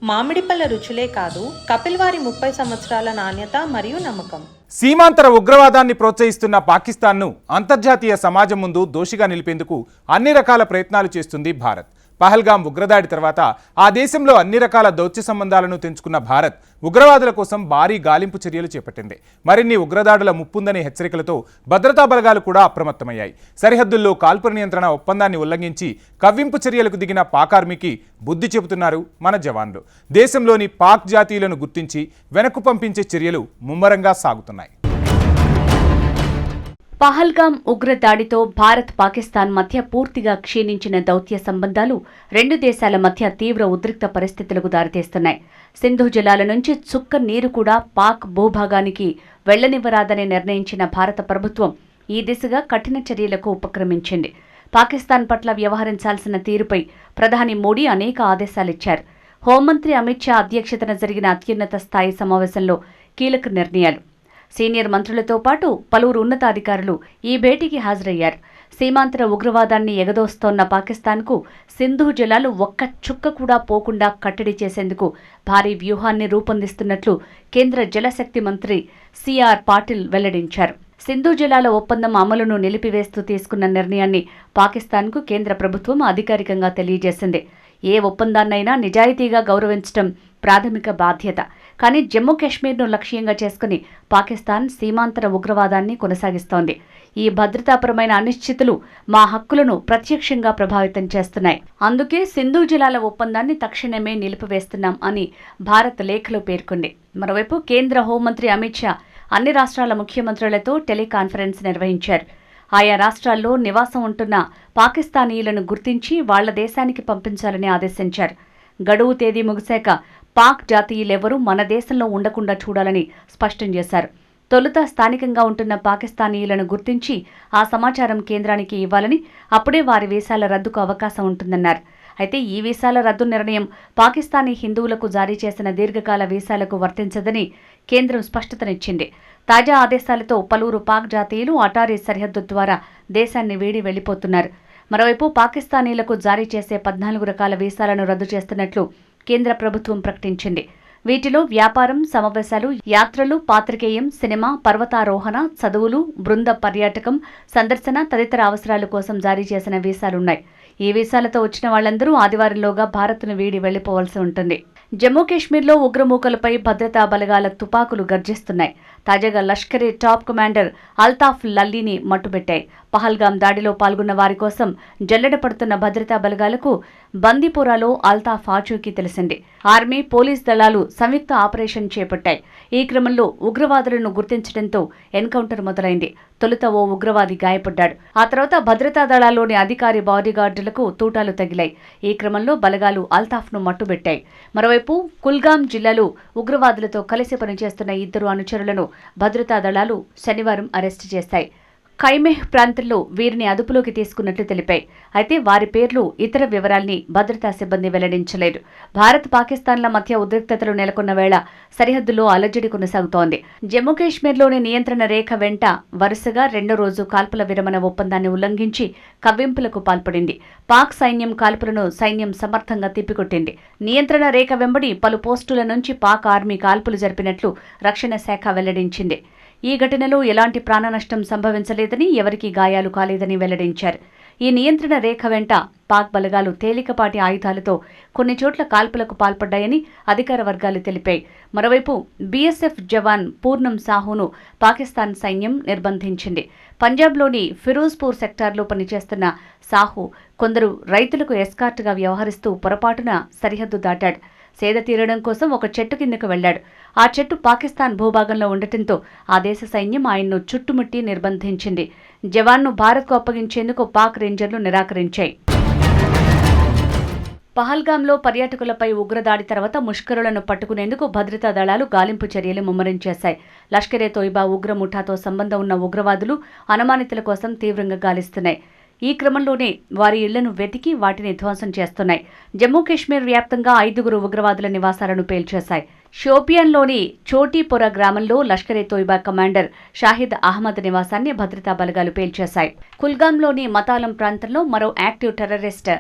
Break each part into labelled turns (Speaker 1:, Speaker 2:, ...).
Speaker 1: మామిడిపళ్ళ రుచులే కాదు, కపిల్వారి 30 సంవత్సరాల నాణ్యత మరియు నమ్మకం.
Speaker 2: సీమాంతర ఉగ్రవాదాన్ని ప్రోత్సహిస్తున్న పాకిస్తాన్ను అంతర్జాతీయ సమాజం ముందు దోషిగా నిలిపేందుకు అన్ని రకాల ప్రయత్నాలు చేస్తుంది భారత్. పహల్గాం ఉగ్రదాడి తర్వాత ఆ దేశంలో అన్ని రకాల దౌత్య సంబంధాలను తెంచుకున్న భారత్ ఉగ్రవాదుల కోసం భారీ గాలింపు చర్యలు చేపట్టింది. మరిన్ని ఉగ్రదాడుల ముప్పుందనే హెచ్చరికలతో భద్రతా బలగాలు కూడా అప్రమత్తమయ్యాయి. సరిహద్దుల్లో కాల్పుల నియంత్రణ ఒప్పందాన్ని ఉల్లంఘించి కవ్వింపు చర్యలకు దిగిన పాక్ ఆర్మీకి బుద్ధి చెబుతున్నారు మన జవాన్లు. దేశంలోని పాక్ జాతీయులను గుర్తించి వెనక్కు పంపించే చర్యలు ముమ్మరంగా సాగుతున్నాయి.
Speaker 3: పహల్గాం ఉగ్రదాడితో భారత్ పాకిస్తాన్ మధ్య పూర్తిగా క్షీణించిన దౌత్య సంబంధాలు రెండు దేశాల మధ్య తీవ్ర ఉద్రిక్త పరిస్థితులకు దారితీస్తున్నాయి. సింధు జలాల నుంచి చుక్క నీరు కూడా పాక్ భూభాగానికి వెళ్లనివ్వరాదని నిర్ణయించిన భారత ప్రభుత్వం ఈ దిశగా కఠిన చర్యలకు ఉపక్రమించింది. పాకిస్తాన్ పట్ల వ్యవహరించాల్సిన తీరుపై ప్రధాని మోడీ అనేక ఆదేశాలిచ్చారు. హోంమంత్రి అమిత్ షా అధ్యక్షతన జరిగిన అత్యున్నత స్థాయి సమావేశంలో కీలక నిర్ణయాలు. సీనియర్ మంత్రులతో పాటు పలువురు ఉన్నతాధికారులు ఈ భేటీకి హాజరయ్యారు. సీమాంతర ఉగ్రవాదాన్ని ఎగదోస్తోన్న పాకిస్తాన్కు సింధు జలాలు ఒక్క చుక్క కూడా పోకుండా కట్టడి చేసేందుకు భారీ వ్యూహాన్ని రూపొందిస్తున్నట్లు కేంద్ర జలశక్తి మంత్రి సిఆర్ పాటిల్ వెల్లడించారు. సింధు జలాల ఒప్పందం అమలును నిలిపివేస్తూ తీసుకున్న నిర్ణయాన్ని పాకిస్తాన్కు కేంద్ర ప్రభుత్వం అధికారికంగా తెలియజేసింది. ఏ ఒప్పందాన్నైనా నిజాయితీగా గౌరవించడం ప్రాథమిక బాధ్యత. కానీ జమ్మూ కాశ్మీర్ను లక్ష్యంగా చేసుకుని పాకిస్తాన్ సీమాంతర ఉగ్రవాదాన్ని కొనసాగిస్తోంది. ఈ భద్రతాపరమైన అనిశ్చితులు మా హక్కులను ప్రత్యక్షంగా ప్రభావితం చేస్తున్నాయి. అందుకే సింధు జలాల ఒప్పందాన్ని తక్షణమే నిలిపివేస్తున్నాం అని భారత్ లేఖలో పేర్కొంది. మరోవైపు కేంద్ర హోంమంత్రి అమిత్ షా అన్ని రాష్ట్రాల ముఖ్యమంత్రులతో టెలికాన్ఫరెన్స్ నిర్వహించారు. ఆయా రాష్ట్రాల్లో నివాసం ఉంటున్న పాకిస్తానీయులను గుర్తించి వాళ్ల దేశానికి పంపించాలని ఆదేశించారు. గడువు తేదీ ముగిశాక పాక్ జాతీయులెవరూ మన దేశంలో ఉండకుండా చూడాలని స్పష్టం చేశారు. తొలుత స్థానికంగా ఉంటున్న పాకిస్తానీయులను గుర్తించి ఆ సమాచారం కేంద్రానికి ఇవ్వాలని, అప్పుడే వారి వీసాల రద్దుకు అవకాశం ఉంటుందన్నారు. అయితే ఈ వీసాల రద్దు నిర్ణయం పాకిస్తానీ హిందువులకు జారీ చేసిన దీర్ఘకాల వీసాలకు వర్తించదని కేంద్రం స్పష్టతనిచ్చింది. తాజా ఆదేశాలతో పలువురు పాక్ జాతీయులు అటారీ సరిహద్దు ద్వారా దేశాన్ని వీడి వెళ్లిపోతున్నారు. మరోవైపు పాకిస్తానీలకు జారీ చేసే 14 రకాల వీసాలను రద్దు చేస్తున్నట్లు కేంద్ర ప్రభుత్వం ప్రకటించింది. వీటిలో వ్యాపారం, సమావేశాలు, యాత్రలు, పాత్రికేయం, సినిమా, పర్వతారోహణ, చదువులు, బృంద పర్యాటకం, సందర్శన తదితర అవసరాల కోసం జారీ చేసిన వీసాలున్నాయి. ఈ వీసాలతో వచ్చిన వాళ్లందరూ ఆదివారంలోగా భారత్ను వీడి వెళ్లిపోవాల్సి ఉంటుంది. జమ్మూ కాశ్మీర్లో ఉగ్రమూకలపై భద్రతా బలగాల తుపాకులు గర్జిస్తున్నాయి. తాజాగా లష్కరే టాప్ కమాండర్ అల్తాఫ్ లల్లీని మట్టుబెట్టాయి. పహల్గాం దాడిలో పాల్గొన్న వారి కోసం జల్లెడ పడుతున్న భద్రతా బలగాలకు బందీపురాలో అల్తాఫ్ ఆచూకీ తెలిసింది. ఆర్మీ, పోలీస్ దళాలు సంయుక్త ఆపరేషన్ చేపట్టాయి. ఈ క్రమంలో ఉగ్రవాదులను గుర్తించడంతో ఎన్కౌంటర్ మొదలైంది. తొలుత ఓ ఉగ్రవాది గాయపడ్డాడు. ఆ తర్వాత భద్రతా దళాల్లోని అధికారి బాడీగార్డులకు తూటాలు తగిలాయి. ఈ క్రమంలో బలగాలు అల్తాఫ్ను మట్టుబెట్టాయి. మరోవైపు కుల్గాం జిల్లాలో ఉగ్రవాదులతో కలిసి పనిచేస్తున్న 2 అనుచరులను భద్రతా దళాలు శనివారం అరెస్టు చేశాయి. ఖైమెహ్ ప్రాంతంలో వీరిని అదుపులోకి తీసుకున్నట్లు తెలిపాయి. అయితే వారి పేర్లు, ఇతర వివరాల్ని భద్రతా సిబ్బంది వెల్లడించలేదు. భారత్ పాకిస్తాన్ల మధ్య ఉద్రిక్తతలు నెలకొన్న వేళ సరిహద్దులో అలజడి కొనసాగుతోంది. జమ్మూ కాశ్మీర్లోని నియంత్రణ రేఖ వెంట వరుసగా 2వ రోజు కాల్పుల విరమణ ఒప్పందాన్ని ఉల్లంఘించి కవ్వింపులకు పాల్పడింది. పాక్ సైన్యం కాల్పులను సమర్థంగా తిప్పికొట్టింది. నియంత్రణ రేఖ వెంబడి పలు పోస్టుల నుంచి పాక్ ఆర్మీ కాల్పులు జరిపినట్లు రక్షణ శాఖ వెల్లడించింది. ఈ ఘటనలో ఎలాంటి ప్రాణనష్టం సంభవించలేదని, ఎవరికీ గాయాలు కాలేదని వెల్లడించారు. ఈ నియంత్రణ రేఖ వెంట పాక్ బలగాలు తేలికపాటి ఆయుధాలతో కొన్ని చోట్ల కాల్పులకు పాల్పడ్డాయని అధికార వర్గాలు తెలిపాయి. మరోవైపు బీఎస్ఎఫ్ జవాన్ పూర్ణం సాహును పాకిస్తాన్ సైన్యం నిర్బంధించింది. పంజాబ్లోని ఫిరోజ్పూర్ సెక్టార్లో పనిచేస్తున్న సాహు కొందరు రైతులకు ఎస్కార్ట్గా వ్యవహరిస్తూ పొరపాటున సరిహద్దు దాటాడు. సేద తీరడం కోసం ఒక చెట్టు కిందకు వెళ్లాడు. ఆ చెట్టు పాకిస్తాన్ భూభాగంలో ఉండటంతో ఆ దేశ సైన్యం ఆయన్ను చుట్టుముట్టి నిర్బంధించింది. జవాన్ను భారత్కు అప్పగించేందుకు పాక్ రేంజర్లు నిరాకరించాయి. పహల్గాంలో పర్యాటకులపై ఉగ్రదాడి తర్వాత ముష్కరులను పట్టుకునేందుకు భద్రతా దళాలు గాలింపు చర్యలు ముమ్మరం చేశాయి. లష్కరే తోయిబా ఉగ్ర ముఠాతో సంబంధం ఉన్న ఉగ్రవాదులు అనుమానితుల కోసం తీవ్రంగా గాలిస్తున్నాయి. ఈ క్రమంలోనే వారి ఇళ్లను వెతికి వాటిని ధ్వంసం చేస్తున్నాయి. జమ్మూ కాశ్మీర్ వ్యాప్తంగా 5 ఉగ్రవాదుల నివాసాలను పేల్చేశాయి. షోపియాన్లోని చోటీపుర గ్రామంలో లష్కరే తోయిబా కమాండర్ షాహిద్ అహ్మద్ నివాసాన్ని భద్రతా బలగాలు పేల్చేశాయి. కుల్గాంలోని మతాలం ప్రాంతంలో మరో యాక్టివ్ టెర్రరిస్ట్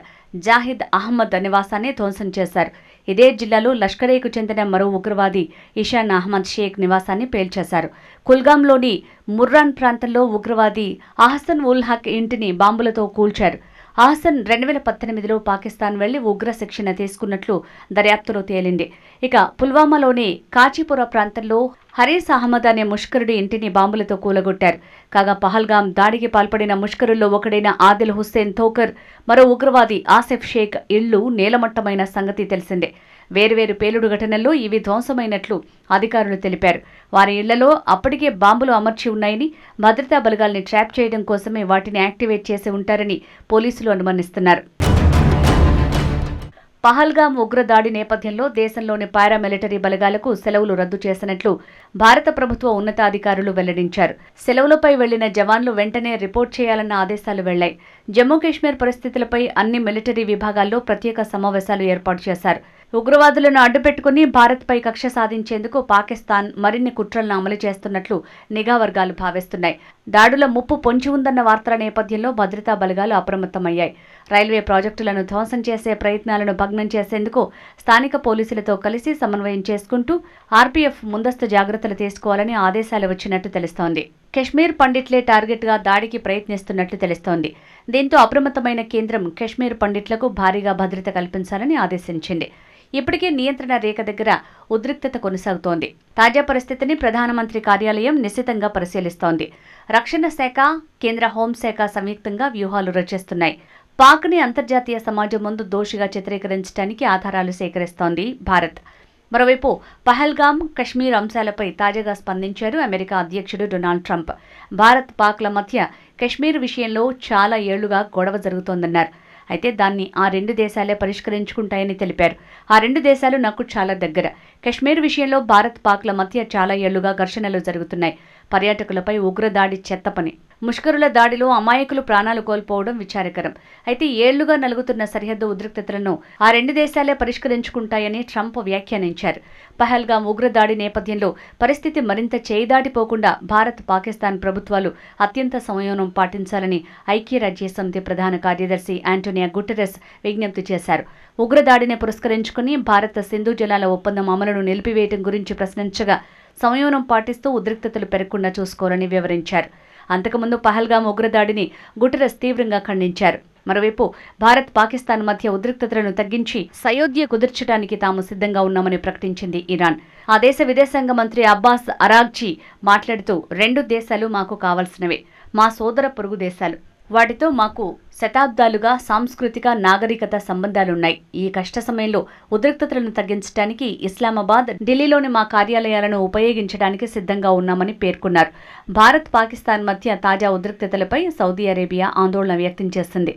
Speaker 3: జాహిద్ అహ్మద్ నివాసాన్ని ధ్వంసం చేశారు. ఇదే జిల్లాలో లష్కరేకు చెందిన మరో ఉగ్రవాది ఇషాన్ అహ్మద్ షేక్ నివాసాన్ని పేల్చేశారు. కుల్గాంలోని ముర్రాన్ ప్రాంతంలో ఉగ్రవాది అహ్సన్ ఉల్ హక్ ఇంటిని బాంబులతో కూల్చారు. అహ్సన్ 2018లో పాకిస్తాన్ వెళ్లి ఉగ్ర శిక్షణ తీసుకున్నట్లు దర్యాప్తులో తేలింది. ఇక పుల్వామాలోని కాచిపుర ప్రాంతంలో హరీస్ అహ్మద్ అనే ముష్కరుడి ఇంటిని బాంబులతో కూలగొట్టారు. కాగా పహల్గాం దాడికి పాల్పడిన ముష్కరుల్లో ఒకడైన ఆదిల్ హుస్సేన్ థోకర్, మరో ఉగ్రవాది ఆసిఫ్ షేక్ ఇళ్లు నేలమట్టమైన సంగతి తెలిసిందే. వేర్వేరు పేలుడు ఘటనల్లో ఇవి ధ్వంసమైనట్లు అధికారులు తెలిపారు. వారి ఇళ్లలో అప్పటికే బాంబులు అమర్చి ఉన్నాయని, భద్రతా బలగాల్ని ట్రాప్ చేయడం కోసమే వాటిని యాక్టివేట్ చేసి ఉంటారని పోలీసులు అనుమానిస్తున్నారు. పహల్గాం ఉగ్రదాడి నేపథ్యంలో దేశంలోని పారామిలిటరీ బలగాలకు సెలవులు రద్దు చేసినట్లు భారత ప్రభుత్వ ఉన్నతాధికారులు వెల్లడించారు. సెలవులపై వెళ్లిన జవాన్లు వెంటనే రిపోర్ట్ చేయాలన్న ఆదేశాలు వెళ్లాయి. జమ్మూ కాశ్మీర్ పరిస్థితులపై అన్ని మిలిటరీ విభాగాల్లో ప్రత్యేక సమావేశాలు ఏర్పాటు చేశారు. ఉగ్రవాదులను అడ్డుపెట్టుకుని భారత్పై కక్ష సాధించేందుకు పాకిస్తాన్ మరిన్ని కుట్రలను అమలు చేస్తున్నట్లు నిఘా వర్గాలు భావిస్తున్నాయి. దాడుల ముప్పు పొంచి ఉందన్న వార్తల నేపథ్యంలో భద్రతా బలగాలు అప్రమత్తమయ్యాయి. రైల్వే ప్రాజెక్టులను ధ్వంసం చేసే ప్రయత్నాలను భగ్నం చేసేందుకు స్థానిక పోలీసులతో కలిసి సమన్వయం చేసుకుంటూ ఆర్పీఎఫ్ ముందస్తు జాగ్రత్తలు తీసుకోవాలని ఆదేశాలు వచ్చినట్టు తెలుస్తోంది. కశ్మీర్ పండిట్లే టార్గెట్గా దాడికి ప్రయత్నిస్తున్నట్లు తెలుస్తోంది. దీంతో అప్రమత్తమైన కేంద్రం కశ్మీర్ పండిట్లకు భారీగా భద్రత కల్పించాలని ఆదేశించింది. ఇప్పటికే నియంత్రణ రేఖ దగ్గర ఉద్రిక్తత కొనసాగుతోంది. తాజా పరిస్థితిని ప్రధానమంత్రి కార్యాలయం నిశితంగా పరిశీలిస్తోంది. రక్షణ శాఖ, కేంద్ర హోంశాఖ సంయుక్తంగా వ్యూహాలు రచిస్తున్నాయి. పాక్ని అంతర్జాతీయ సమాజం ముందు దోషిగా చిత్రీకరించడానికి ఆధారాలు సేకరిస్తోంది భారత్. మరోవైపు పహల్గాం, కశ్మీర్ అంశాలపై తాజాగా స్పందించారు అమెరికా అధ్యక్షుడు డొనాల్డ్ ట్రంప్. భారత్, పాక్ల మధ్య కశ్మీర్ విషయంలో చాలా ఏళ్లుగా గొడవ జరుగుతోందన్నారు. అయితే దాన్ని ఆ రెండు దేశాలే పరిష్కరించుకుంటాయని తెలిపారు. ఆ రెండు దేశాలు నాకు చాలా దగ్గర. కశ్మీర్ విషయంలో భారత్, పాక్ల మధ్య చాలా ఏళ్లుగా ఘర్షణలు జరుగుతున్నాయి. పర్యాటకులపై ఉగ్రదాడి చెత్త పని. ముష్కరుల దాడిలో అమాయకులు ప్రాణాలు కోల్పోవడం విచారకరం. అయితే ఏళ్లుగా నలుగుతున్న సరిహద్దు ఉద్రిక్తతలను ఆ రెండు దేశాలే పరిష్కరించుకుంటాయని ట్రంప్ వ్యాఖ్యానించారు. పహల్గాం ఉగ్రదాడి నేపథ్యంలో పరిస్థితి మరింత చేయిదాటిపోకుండా భారత్, పాకిస్తాన్ ప్రభుత్వాలు అత్యంత సంయమనం పాటించాలని ఐక్యరాజ్యసమితి ప్రధాన కార్యదర్శి యాంటోనియో గుటెరస్ విజ్ఞప్తి చేశారు. ఉగ్రదాడిని పురస్కరించుకుని భారత్ సింధు జలాల ఒప్పందం అమలును నిలిపివేయడం గురించి ప్రశ్నించగా సంయమనం పాటిస్తూ ఉద్రిక్తతలు పెరగకుండా చూసుకోవాలని వివరించారు. అంతకుముందు పహల్గాం ఉగ్రదాడిని గుటెరస్ తీవ్రంగా ఖండించారు. మరోవైపు భారత్, పాకిస్తాన్ మధ్య ఉద్రిక్తతలను తగ్గించి సయోధ్య కుదుర్చడానికి తాము సిద్ధంగా ఉన్నామని ప్రకటించింది ఇరాన్. ఆ దేశ విదేశాంగ మంత్రి అబ్బాస్ అరాగ్జీ మాట్లాడుతూ, రెండు దేశాలు మాకు కావాల్సినవే, మా సోదర పొరుగు దేశాలు. వాటితో మాకు శతాబ్దాలుగా సాంస్కృతిక, నాగరికత సంబంధాలున్నాయి. ఈ కష్ట సమయంలో ఉద్రిక్తతలను తగ్గించడానికి ఇస్లామాబాద్, ఢిల్లీలోని మా కార్యాలయాలను ఉపయోగించడానికి సిద్ధంగా ఉన్నామని పేర్కొన్నారు. భారత్, పాకిస్తాన్ మధ్య తాజా ఉద్రిక్తతలపై సౌదీ అరేబియా ఆందోళన వ్యక్తం చేసింది.